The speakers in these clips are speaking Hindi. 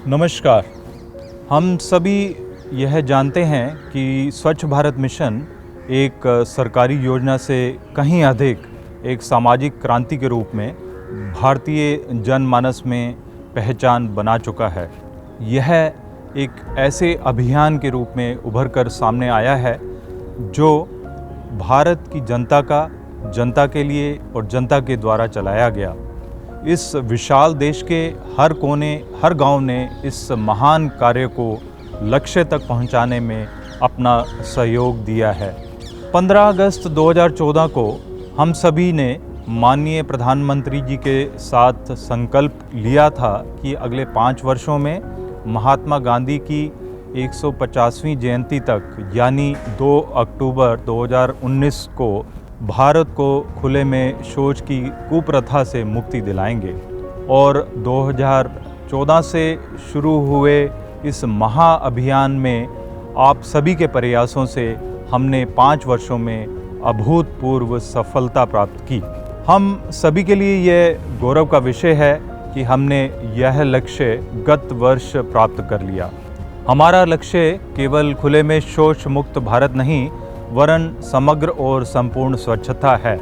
नमस्कार। हम सभी यह जानते हैं कि स्वच्छ भारत मिशन एक सरकारी योजना से कहीं अधिक एक सामाजिक क्रांति के रूप में भारतीय जनमानस में पहचान बना चुका है। यह एक ऐसे अभियान के रूप में उभर कर सामने आया है जो भारत की जनता के लिए और जनता के द्वारा चलाया गया। इस विशाल देश के हर कोने, हर गांव ने इस महान कार्य को लक्ष्य तक पहुंचाने में अपना सहयोग दिया है। 15 अगस्त 2014 को हम सभी ने माननीय प्रधानमंत्री जी के साथ संकल्प लिया था कि अगले 5 वर्षों में महात्मा गांधी की 150वीं जयंती तक यानी 2 अक्टूबर 2019 को भारत को खुले में शौच की कुप्रथा से मुक्ति दिलाएंगे। और 2014 से शुरू हुए इस महाअभियान में आप सभी के प्रयासों से हमने 5 वर्षों में अभूतपूर्व सफलता प्राप्त की। हम सभी के लिए यह गौरव का विषय है कि हमने यह लक्ष्य गत वर्ष प्राप्त कर लिया। हमारा लक्ष्य केवल खुले में शौच मुक्त भारत नहीं वरन समग्र और संपूर्ण स्वच्छता है।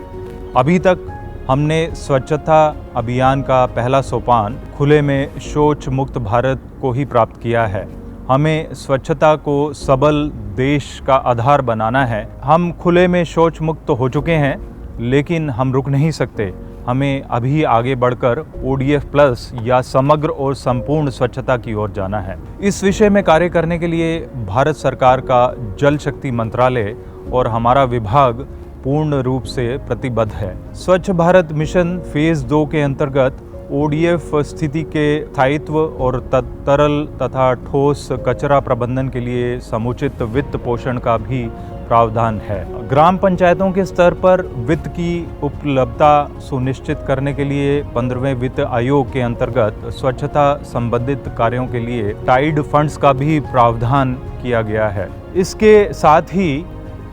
अभी तक हमने स्वच्छता अभियान का पहला सोपान खुले में शौच मुक्त भारत को ही प्राप्त किया है। हमें स्वच्छता को सबल देश का आधार बनाना है। हम खुले में शौच मुक्त हो चुके हैं लेकिन हम रुक नहीं सकते। हमें अभी आगे बढ़कर ODF प्लस या समग्र और संपूर्ण स्वच्छता की ओर जाना है। इस विषय में कार्य करने के लिए भारत सरकार का जल शक्ति मंत्रालय और हमारा विभाग पूर्ण रूप से प्रतिबद्ध है। स्वच्छ भारत मिशन फेज 2 के अंतर्गत ODF स्थिति के स्थायित्व और तरल तथा ठोस कचरा प्रबंधन के लिए समुचित वित्त पोषण का भी प्रावधान है। ग्राम पंचायतों के स्तर पर वित्त की उपलब्धता सुनिश्चित करने के लिए 15वें वित्त आयोग के अंतर्गत स्वच्छता संबंधित कार्यों के लिए टाइड फंड्स का भी प्रावधान किया गया है। इसके साथ ही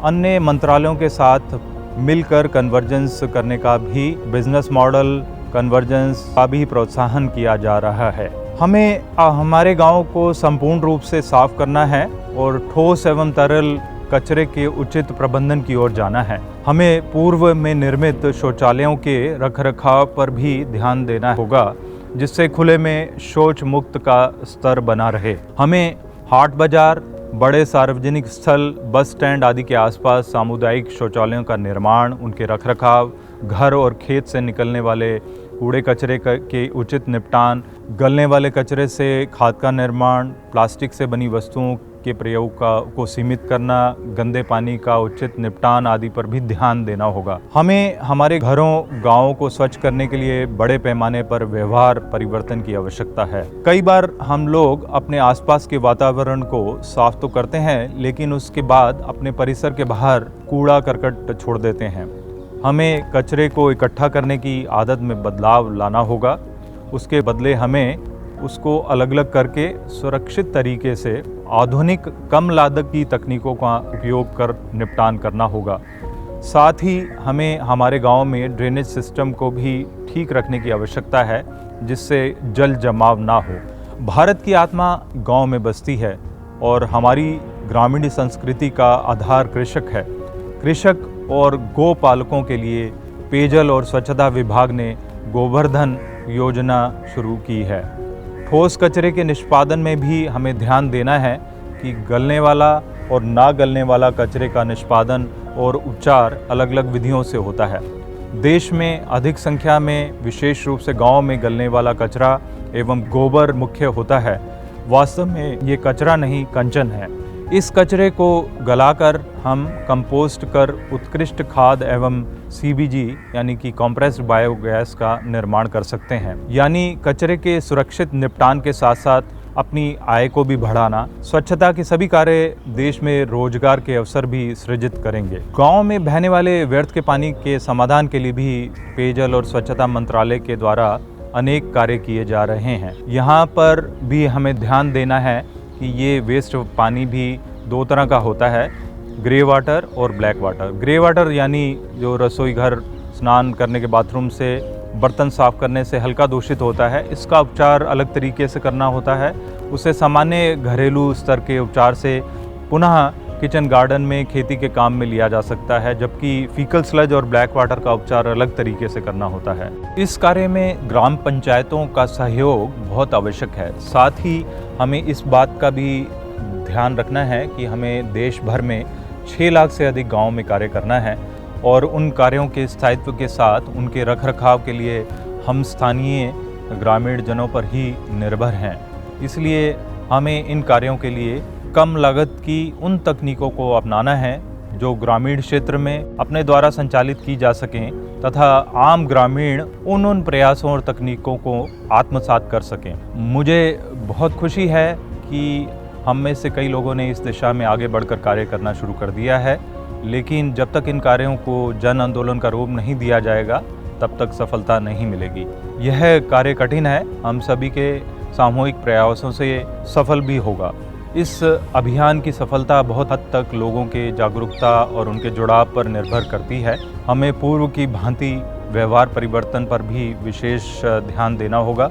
अन्य मंत्रालयों के साथ मिलकर कन्वर्जेंस करने का भी बिजनेस मॉडल कन्वर्जेंस का भी प्रोत्साहन किया जा रहा है। हमें हमारे गांव को संपूर्ण रूप से साफ करना है और ठोस एवं तरल कचरे के उचित प्रबंधन की ओर जाना है। हमें पूर्व में निर्मित शौचालयों के रखरखाव पर भी ध्यान देना होगा जिससे खुले में शौच मुक्त का स्तर बना रहे। हमें हाट बाजार, बड़े सार्वजनिक स्थल, बस स्टैंड आदि के आसपास सामुदायिक शौचालयों का निर्माण, उनके रखरखाव, घर और खेत से निकलने वाले कूड़े कचरे के उचित निपटान, गलने वाले कचरे से खाद का निर्माण, प्लास्टिक से बनी वस्तुओं के प्रयोग को सीमित करना, गंदे पानी का उचित निपटान आदि पर भी ध्यान देना होगा। हमें हमारे घरों, गांवों को स्वच्छ करने के लिए बड़े पैमाने पर व्यवहार परिवर्तन की आवश्यकता है। कई बार हम लोग अपने आसपास के वातावरण को साफ तो करते हैं लेकिन उसके बाद अपने परिसर के बाहर कूड़ा करकट छोड़ देते हैं। हमें कचरे को इकट्ठा करने की आदत में बदलाव लाना होगा। उसके बदले हमें उसको अलग अलग करके सुरक्षित तरीके से आधुनिक कम लागत की तकनीकों का उपयोग कर निपटान करना होगा। साथ ही हमें हमारे गांव में ड्रेनेज सिस्टम को भी ठीक रखने की आवश्यकता है जिससे जल जमाव ना हो। भारत की आत्मा गांव में बसती है और हमारी ग्रामीण संस्कृति का आधार कृषक है। कृषक और गौ पालकों के लिए पेयजल और स्वच्छता विभाग ने गोवर्धन योजना शुरू की है। ठोस कचरे के निष्पादन में भी हमें ध्यान देना है कि गलने वाला और ना गलने वाला कचरे का निष्पादन और उपचार अलग अलग विधियों से होता है। देश में अधिक संख्या में विशेष रूप से गांव में गलने वाला कचरा एवं गोबर मुख्य होता है। वास्तव में ये कचरा नहीं, कंचन है। इस कचरे को गलाकर हम कंपोस्ट कर उत्कृष्ट खाद एवं CBG यानी कि कॉम्प्रेस्ड बायोगैस का निर्माण कर सकते हैं। यानी कचरे के सुरक्षित निपटान के साथ साथ अपनी आय को भी बढ़ाना। स्वच्छता के सभी कार्य देश में रोजगार के अवसर भी सृजित करेंगे। गांव में बहने वाले व्यर्थ के पानी के समाधान के लिए भी पेयजल और स्वच्छता मंत्रालय के द्वारा अनेक कार्य किए जा रहे हैं। यहाँ पर भी हमें ध्यान देना है कि ये वेस्ट पानी भी 2 तरह का होता है, ग्रे वाटर और ब्लैक वाटर। ग्रे वाटर यानी जो रसोई घर, स्नान करने के बाथरूम से बर्तन साफ करने से हल्का दूषित होता है, इसका उपचार अलग तरीके से करना होता है। उसे सामान्य घरेलू स्तर के उपचार से पुनः किचन गार्डन में खेती के काम में लिया जा सकता है, जबकि फीकल स्लज और ब्लैक वाटर का उपचार अलग तरीके से करना होता है। इस कार्य में ग्राम पंचायतों का सहयोग बहुत आवश्यक है। साथ ही हमें इस बात का भी ध्यान रखना है कि हमें देश भर में 6 लाख से अधिक गाँव में कार्य करना है और उन कार्यों के स्थायित्व के साथ उनके रखरखाव के लिए हम स्थानीय ग्रामीण जनों पर ही निर्भर हैं। इसलिए हमें इन कार्यों के लिए कम लागत की उन तकनीकों को अपनाना है जो ग्रामीण क्षेत्र में अपने द्वारा संचालित की जा सकें तथा आम ग्रामीण उन प्रयासों और तकनीकों को आत्मसात कर सकें। मुझे बहुत खुशी है कि हम में से कई लोगों ने इस दिशा में आगे बढ़कर कार्य करना शुरू कर दिया है, लेकिन जब तक इन कार्यों को जन आंदोलन का रूप नहीं दिया जाएगा तब तक सफलता नहीं मिलेगी। यह कार्य कठिन है, हम सभी के सामूहिक प्रयासों से सफल भी होगा। इस अभियान की सफलता बहुत हद तक लोगों के जागरूकता और उनके जुड़ाव पर निर्भर करती है। हमें पूर्व की भांति व्यवहार परिवर्तन पर भी विशेष ध्यान देना होगा,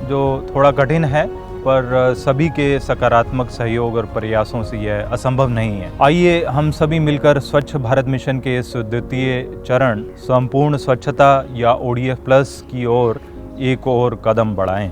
जो थोड़ा कठिन है, पर सभी के सकारात्मक सहयोग और प्रयासों से यह असंभव नहीं है। आइए हम सभी मिलकर स्वच्छ भारत मिशन के इस द्वितीय चरण संपूर्ण स्वच्छता या ODF+ की ओर एक और कदम बढ़ाएं।